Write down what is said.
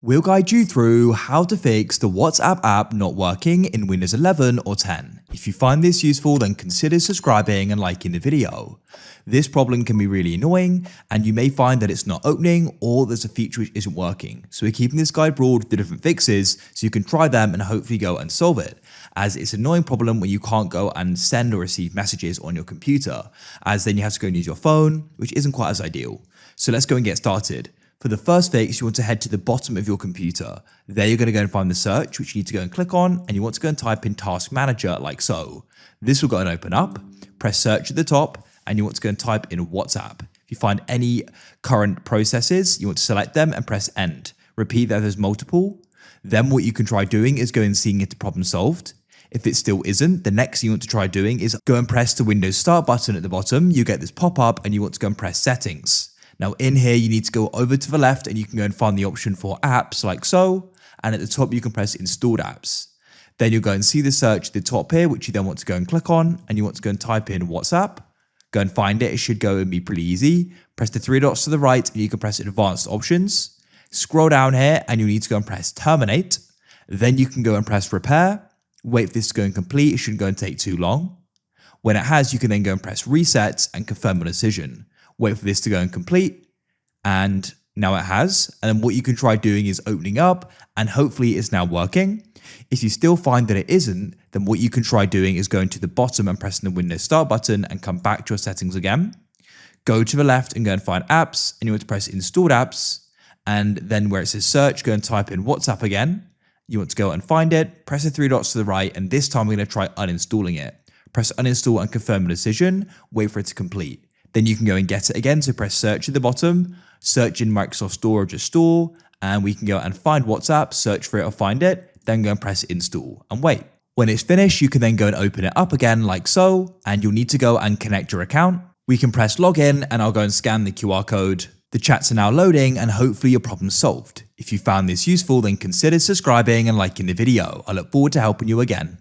We'll guide you through how to fix the WhatsApp app not working in Windows 11 or 10. If you find this useful, then consider subscribing and liking the video. This problem can be really annoying, and you may find that it's not opening or there's a feature which isn't working. So we're keeping this guide broad with the different fixes so you can try them and hopefully go and solve it, as it's an annoying problem when you can't go and send or receive messages on your computer, as then you have to go and use your phone, which isn't quite as ideal. So let's go and get started. For the first fix, you want to head to the bottom of your computer. There you're going to go and find the search, which you need to go and click on, and you want to go and type in Task Manager like so. This will go and open up, press search at the top, and you want to go and type in WhatsApp. If you find any current processes, you want to select them and press end. Repeat that there's multiple. Then what you can try doing is go and seeing if the problem solved. If it still isn't, the next thing you want to try doing is go and press the Windows Start button at the bottom. You get this pop-up and you want to go and press Settings. Now in here, you need to go over to the left and you can go and find the option for apps like so. And at the top, you can press installed apps. Then you'll go and see the search at the top here, which you then want to go and click on, and you want to go and type in WhatsApp. Go and find it. It should go and be pretty easy. Press the three dots to the right and you can press advanced options. Scroll down here and you need to go and press terminate. Then you can go and press repair. Wait for this to go and complete. It shouldn't go and take too long. When it has, you can then go and press reset and confirm your decision. Wait for this to go and complete, and now it has. And then what you can try doing is opening up, and hopefully it's now working. If you still find that it isn't, then what you can try doing is going to the bottom and pressing the Windows Start button and come back to your settings again. Go to the left and go and find apps, and you want to press installed apps, and then where it says search, go and type in WhatsApp again. You want to go and find it, press the three dots to the right, and this time we're going to try uninstalling it. Press uninstall and confirm the decision, wait for it to complete. Then you can go and get it again, so press search at the bottom, search in Microsoft Store or just Store, and we can go and find WhatsApp, search for it or find it, then go and press install and wait. When it's finished, you can then go and open it up again like so, and you'll need to go and connect your account. We can press login and I'll go and scan the QR code. The chats are now loading and hopefully your problem's solved. If you found this useful, then consider subscribing and liking the video. I look forward to helping you again.